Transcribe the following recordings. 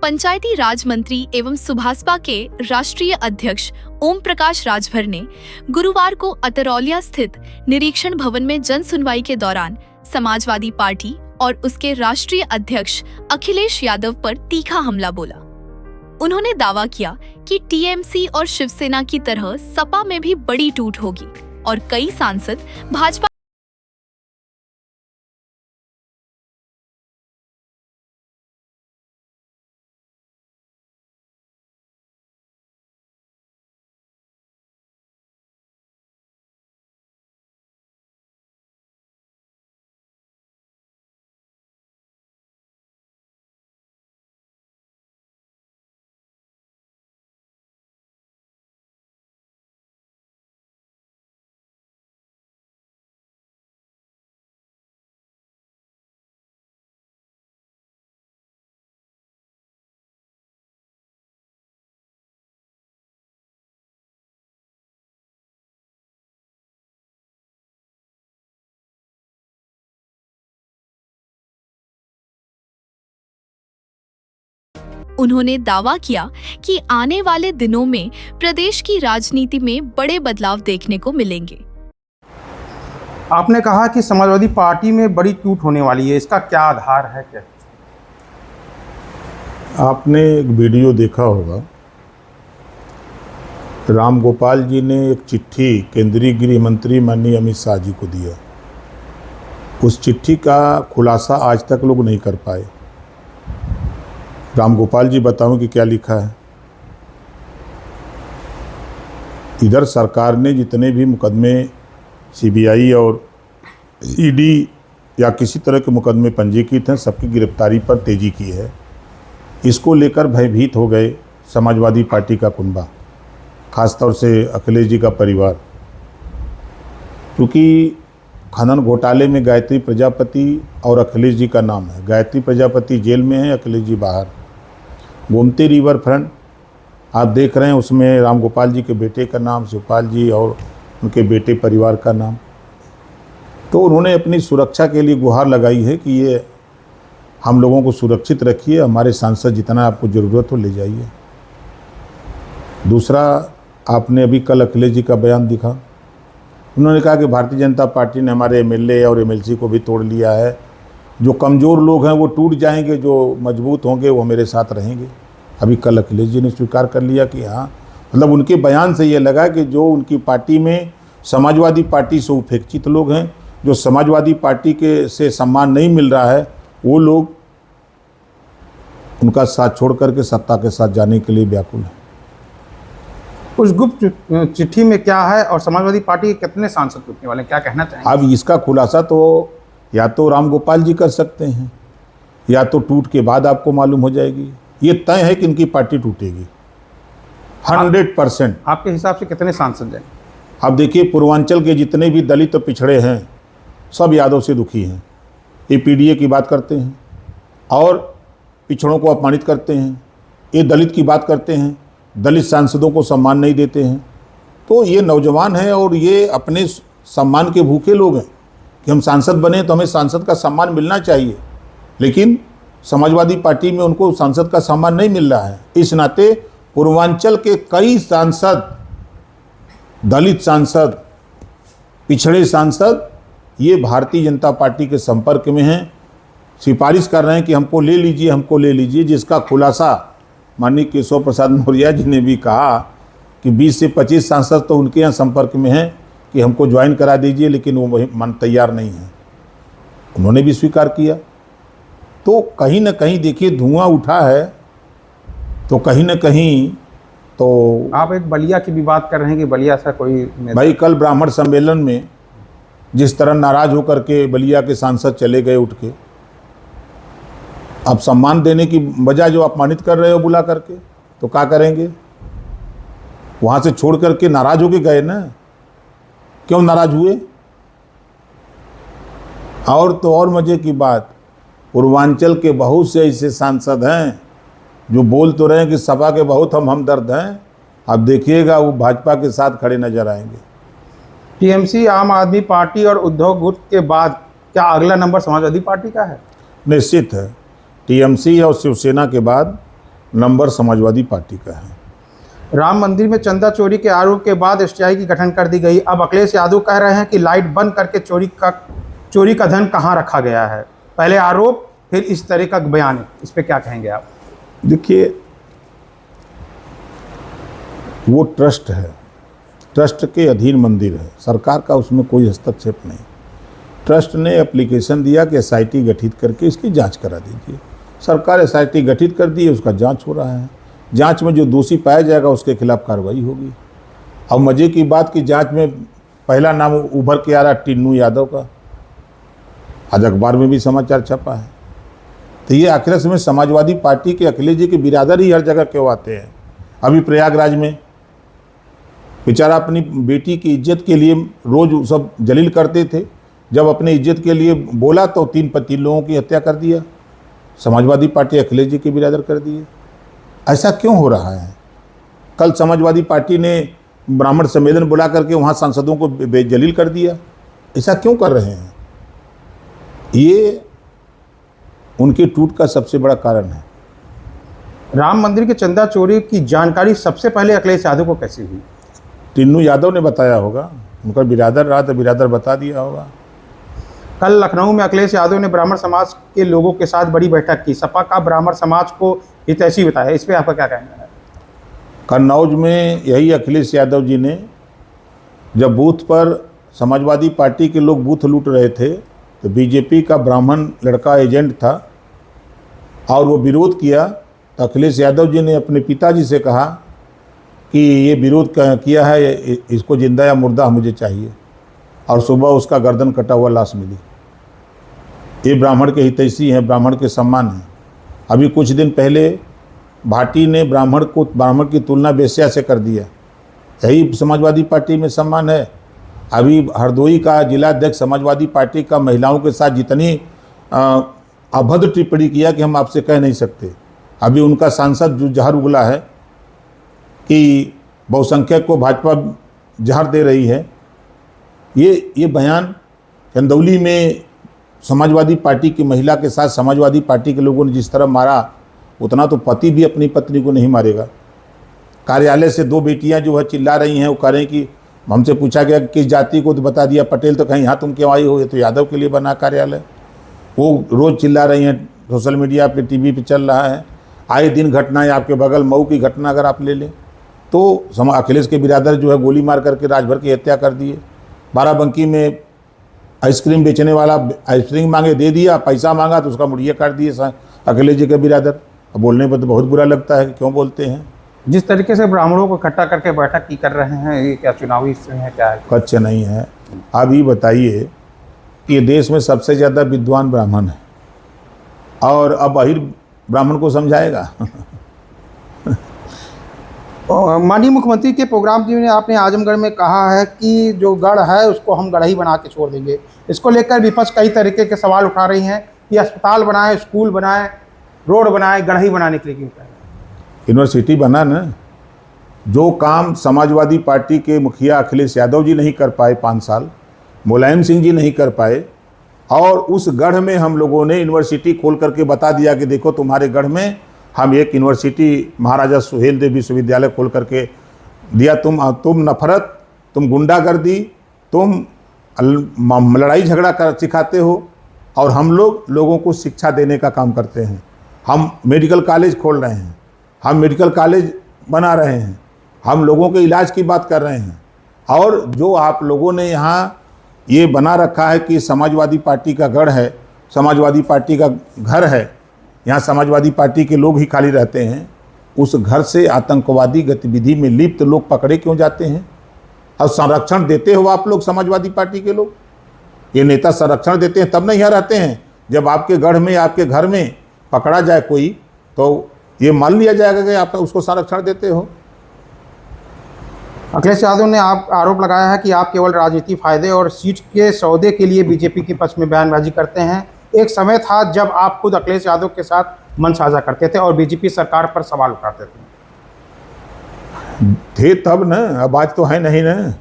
पंचायती राज मंत्री एवं सुभाषपा के राष्ट्रीय अध्यक्ष ओम प्रकाश राजभर ने गुरुवार को अतरौलिया स्थित निरीक्षण भवन में जन सुनवाई के दौरान समाजवादी पार्टी और उसके राष्ट्रीय अध्यक्ष अखिलेश यादव पर तीखा हमला बोला। उन्होंने दावा किया कि टीएमसी और शिवसेना की तरह सपा में भी बड़ी टूट होगी और कई सांसद भाजपा उन्होंने दावा किया कि आने वाले दिनों में प्रदेश की राजनीति में बड़े बदलाव देखने को मिलेंगे। आपने कहा कि समाजवादी पार्टी में बड़ी टूट होने वाली है, इसका क्या आधार है? क्या आपने एक वीडियो देखा होगा, राम गोपाल जी ने एक चिट्ठी केंद्रीय गृह मंत्री माननीय अमित शाह जी को दिया। उस चिट्ठी का खुलासा आज तक लोग नहीं कर पाए। राम गोपाल जी बताऊं कि क्या लिखा है। इधर सरकार ने जितने भी मुकदमे सीबीआई और ईडी या किसी तरह के मुकदमे पंजीकृत हैं, सबकी गिरफ्तारी पर तेजी की है। इसको लेकर भयभीत हो गए समाजवादी पार्टी का कुनबा, खासतौर से अखिलेश जी का परिवार, क्योंकि खनन घोटाले में गायत्री प्रजापति और अखिलेश जी का नाम है। गायत्री प्रजापति जेल में है, अखिलेश जी बाहर। गोमती रिवर फ्रंट आप देख रहे हैं, उसमें राम गोपाल जी के बेटे का नाम, शिवपाल जी और उनके बेटे परिवार का नाम। तो उन्होंने अपनी सुरक्षा के लिए गुहार लगाई है कि ये हम लोगों को सुरक्षित रखिए, हमारे सांसद जितना आपको ज़रूरत हो ले जाइए। दूसरा, आपने अभी कल अखिलेश जी का बयान दिखा। उन्होंने कहा कि भारतीय जनता पार्टी ने हमारे एमएलए और एमएलसी को भी तोड़ लिया है। जो कमज़ोर लोग हैं वो टूट जाएंगे, जो मजबूत होंगे वो मेरे साथ रहेंगे। अभी कल अखिलेश जी ने स्वीकार कर लिया कि हाँ, मतलब उनके बयान से ये लगा कि जो उनकी पार्टी में समाजवादी पार्टी से उपेक्षित लोग हैं, जो समाजवादी पार्टी के से सम्मान नहीं मिल रहा है, वो लोग उनका साथ छोड़ करके सत्ता के साथ जाने के लिए व्याकुल हैं। उस गुप्त चिट्ठी में क्या है और समाजवादी पार्टी के कितने सांसद टूटने वाले, क्या कहना चाहेंगे? अब इसका खुलासा तो या तो राम गोपाल जी कर सकते हैं, या तो टूट के बाद आपको मालूम हो जाएगी। ये तय है कि इनकी पार्टी टूटेगी 100%। आपके हिसाब से कितने सांसद हैं? अब देखिए, पूर्वांचल के जितने भी दलित तो पिछड़े हैं, सब यादव से दुखी हैं। ये पीडीए की बात करते हैं और पिछड़ों को अपमानित करते हैं। ये दलित की बात करते हैं, दलित सांसदों को सम्मान नहीं देते हैं। तो ये नौजवान हैं और ये अपने सम्मान के भूखे लोग हैं कि हम सांसद बने तो हमें सांसद का सम्मान मिलना चाहिए, लेकिन समाजवादी पार्टी में उनको सांसद का सम्मान नहीं मिल रहा है। इस नाते पूर्वांचल के कई सांसद, दलित सांसद, पिछड़े सांसद, ये भारतीय जनता पार्टी के संपर्क में हैं, सिफारिश कर रहे हैं कि हमको ले लीजिए, हमको ले लीजिए। जिसका खुलासा माननीय केशव प्रसाद मौर्य जी ने भी कहा कि 20 से 25 सांसद तो उनके यहाँ संपर्क में हैं कि हमको ज्वाइन करा दीजिए, लेकिन वो मन तैयार नहीं है। उन्होंने भी स्वीकार किया। तो कहीं ना कहीं देखिए धुआं उठा है, तो कहीं ना कहीं तो आप एक बलिया की भी बात कर रहे हैं कि बलिया से कोई भाई, कल ब्राह्मण सम्मेलन में जिस तरह नाराज होकर के बलिया के सांसद चले गए उठ के, आप सम्मान देने की बजाय जो अपमानित कर रहे हो बुला करके, तो क्या करेंगे? वहाँ से छोड़ करके नाराज होके गए ना। क्यों नाराज हुए? और तो और मजे की बात, पूर्वांचल के बहुत से ऐसे सांसद हैं जो बोल तो रहे हैं कि सपा के बहुत हम हमदर्द हैं। अब देखिएगा वो भाजपा के साथ खड़े नजर आएंगे। टीएमसी, आम आदमी पार्टी और उद्धव गुट के बाद क्या अगला नंबर समाजवादी पार्टी का है? निश्चित है। टीएमसी और शिवसेना के बाद नंबर समाजवादी पार्टी का है। राम मंदिर में चंदा चोरी के आरोप के बाद एसटीआई की गठन कर दी गई। अब अखिलेश यादव कह रहे हैं कि लाइट बंद करके चोरी का धन कहां रखा गया है। पहले आरोप, फिर इस तरह का बयान, इस पे क्या कहेंगे आप? देखिए, वो ट्रस्ट है, ट्रस्ट के अधीन मंदिर है, सरकार का उसमें कोई हस्तक्षेप नहीं। ट्रस्ट ने एप्लीकेशन दिया कि एसआईटी गठित करके इसकी जांच करा दीजिए। सरकार एसआईटी गठित कर दी है, उसका जांच हो रहा है। जांच में जो दोषी पाया जाएगा उसके खिलाफ कार्रवाई होगी। अब मजे की बात कि जांच में पहला नाम उभर के आ रहा टिन्नू यादव का, आज अखबार में भी समाचार छपा है। तो ये आखिर में समाजवादी पार्टी के अखिलेश जी के बिरादर ही हर जगह क्यों आते हैं? अभी प्रयागराज में बेचारा अपनी बेटी की इज्जत के लिए रोज सब जलील करते थे, जब अपनी इज्जत के लिए बोला तो तीन लोगों की हत्या कर दिया। समाजवादी पार्टी अखिलेश जी के बिरादर कर दिए। ऐसा क्यों हो रहा है? कल समाजवादी पार्टी ने ब्राह्मण सम्मेलन बुला करके वहाँ सांसदों को बेजलील कर दिया। ऐसा क्यों कर रहे हैं? ये उनके टूट का सबसे बड़ा कारण है। राम मंदिर के चंदा चोरी की जानकारी सबसे पहले अखिलेश यादव को कैसे हुई? टिन्नू यादव ने बताया होगा, उनका बिरादर रहा तो बिरादर बता दिया होगा। कल लखनऊ में अखिलेश यादव ने ब्राह्मण समाज के लोगों के साथ बड़ी बैठक की। सपा का ब्राह्मण समाज को हितैषी बताया, इस पे आपका क्या कहना है? कन्नौज में यही अखिलेश यादव जी ने जब बूथ पर समाजवादी पार्टी के लोग बूथ लूट रहे थे तो बीजेपी का ब्राह्मण लड़का एजेंट था और वो विरोध किया, तो अखिलेश यादव जी ने अपने पिताजी से कहा कि ये विरोध किया है, इसको जिंदा या मुर्दा मुझे चाहिए, और सुबह उसका गर्दन कटा हुआ लाश मिली। ये ब्राह्मण के हितैषी हैं, ब्राह्मण के सम्मान हैं। अभी कुछ दिन पहले भाटी ने ब्राह्मण की तुलना वेश्या से कर दिया। यही समाजवादी पार्टी में सम्मान है। अभी हरदोई का जिलाध्यक्ष समाजवादी पार्टी का महिलाओं के साथ जितनी अभद्र टिप्पणी किया कि हम आपसे कह नहीं सकते। अभी उनका सांसद जो जहर उगला है कि बहुसंख्यक को भाजपा जहर दे रही है, ये बयान चंदौली में समाजवादी पार्टी की महिला के साथ समाजवादी पार्टी के लोगों ने जिस तरह मारा, उतना तो पति भी अपनी पत्नी को नहीं मारेगा। कार्यालय से दो बेटियां जो है चिल्ला रही हैं, वो कह रहे हैं कि हमसे पूछा गया कि किस जाति को, तो बता दिया पटेल, तो कहीं यहाँ तुम क्यों आई हो? ये तो यादव के लिए बना कार्यालय। वो रोज़ चिल्ला रही हैं, सोशल मीडिया पे, टीवी पे चल रहा है। आए दिन घटनाएं, आपके बगल मऊ की घटना अगर आप ले लें तो अखिलेश के बिरादर जो है गोली मार करके राजभर की हत्या कर दिए। बाराबंकी में आइसक्रीम बेचने वाला आइसक्रीम मांगे, दे दिया, पैसा मांगा तो उसका मुड़िया काट दिए अखिलेश जी के बिरादर। अब बोलने पर तो बहुत बुरा लगता है कि क्यों बोलते हैं। जिस तरीके से ब्राह्मणों को इकट्ठा करके बैठक की कर रहे हैं, ये क्या चुनावी इसमें है, क्या है? कच्च नहीं है। आप ये बताइए कि ये देश में सबसे ज़्यादा विद्वान ब्राह्मण है और अब अहिर ब्राह्मण को समझाएगा? माननीय मुख्यमंत्री के प्रोग्राम जी ने आपने आजमगढ़ में कहा है कि जो गढ़ है उसको हम गढ़ ही बना के छोड़ देंगे। इसको लेकर विपक्ष कई तरीके के सवाल उठा रही हैं कि अस्पताल बनाए, स्कूल बनाए, रोड बनाए, गढ़ ही बनाने के लिए क्यों कह रहे हैं? यूनिवर्सिटी बना ना। जो काम समाजवादी पार्टी के मुखिया अखिलेश यादव जी नहीं कर पाए 5 साल, मुलायम सिंह जी नहीं कर पाए, और उस गढ़ में हम लोगों ने यूनिवर्सिटी खोल करके बता दिया कि देखो तुम्हारे गढ़ में हम एक यूनिवर्सिटी महाराजा सुहेलदेव विश्वविद्यालय खोल करके दिया। तुम नफरत, तुम गुंडागर्दी, तुम लड़ाई झगड़ा कर सिखाते हो, और हम लोगों को शिक्षा देने का काम करते हैं। हम मेडिकल कॉलेज खोल रहे हैं, हम मेडिकल कॉलेज बना रहे हैं, हम लोगों के इलाज की बात कर रहे हैं। और जो आप लोगों ने यहाँ ये बना रखा है कि समाजवादी पार्टी का गढ़ है, समाजवादी पार्टी का घर है, यहाँ समाजवादी पार्टी के लोग ही खाली रहते हैं, उस घर से आतंकवादी गतिविधि में लिप्त लोग पकड़े क्यों जाते हैं? और संरक्षण देते हो आप लोग, समाजवादी पार्टी के लोग, ये नेता संरक्षण देते हैं तब नहीं यहाँ रहते हैं। जब आपके गढ़ में, आपके घर में पकड़ा जाए कोई, तो ये मान लिया जाएगा कि आप उसको संरक्षण देते हो। अखिलेश यादव ने आरोप लगाया है कि आप केवल राजनीतिक फायदे और सीट के सौदे के लिए बीजेपी के पक्ष में बयानबाजी करते हैं। एक समय था जब आप खुद अखिलेश यादव के साथ मन साझा करते थे और बीजेपी सरकार पर सवाल उठाते थे तब न, अब आज तो है नहीं न।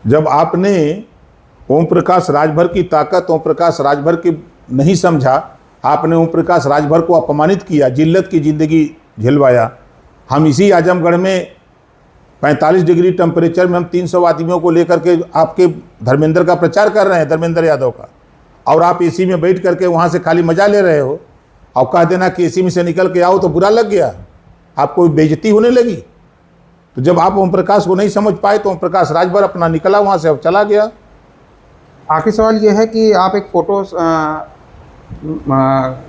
जब आपने ओम प्रकाश राजभर की ताकत, ओम प्रकाश राजभर की नहीं समझा, आपने ओम प्रकाश राजभर को अपमानित किया, जिल्लत की ज़िंदगी झिलवाया। हम इसी आजमगढ़ में 45 डिग्री टेम्परेचर में हम 300 आदमियों को लेकर के आपके धर्मेंद्र का प्रचार कर रहे हैं, धर्मेंद्र यादव का, और आप एसी में बैठ करके वहाँ से खाली मजा ले रहे हो। और कह देना कि एसी में से निकल के आओ तो बुरा लग गया, आपको बेइज्जती होने लगी। तो जब आप ओम प्रकाश को नहीं समझ पाए तो ओम प्रकाश राजभर अपना निकला वहाँ से, अब चला गया। आखिरी सवाल ये है कि आप एक फ़ोटो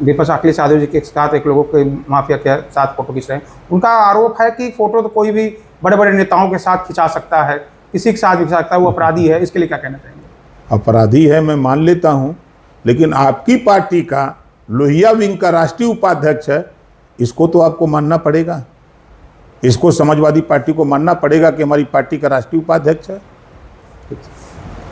दीपक अखिलेश यादव जी के साथ एक लोगों के माफिया के साथ फ़ोटो खींच रहे हैं। उनका आरोप है कि फ़ोटो तो कोई भी बड़े बड़े नेताओं के साथ खिंचा सकता है, किसी के साथ भी खिंचा सकता है, वो अपराधी है। इसके लिए क्या कहना चाहेंगे? अपराधी है, मैं मान लेता हूँ, लेकिन आपकी पार्टी का लोहिया विंग का राष्ट्रीय उपाध्यक्ष है, इसको तो आपको मानना पड़ेगा। इसको समाजवादी पार्टी को मानना पड़ेगा कि हमारी पार्टी का राष्ट्रीय उपाध्यक्ष है।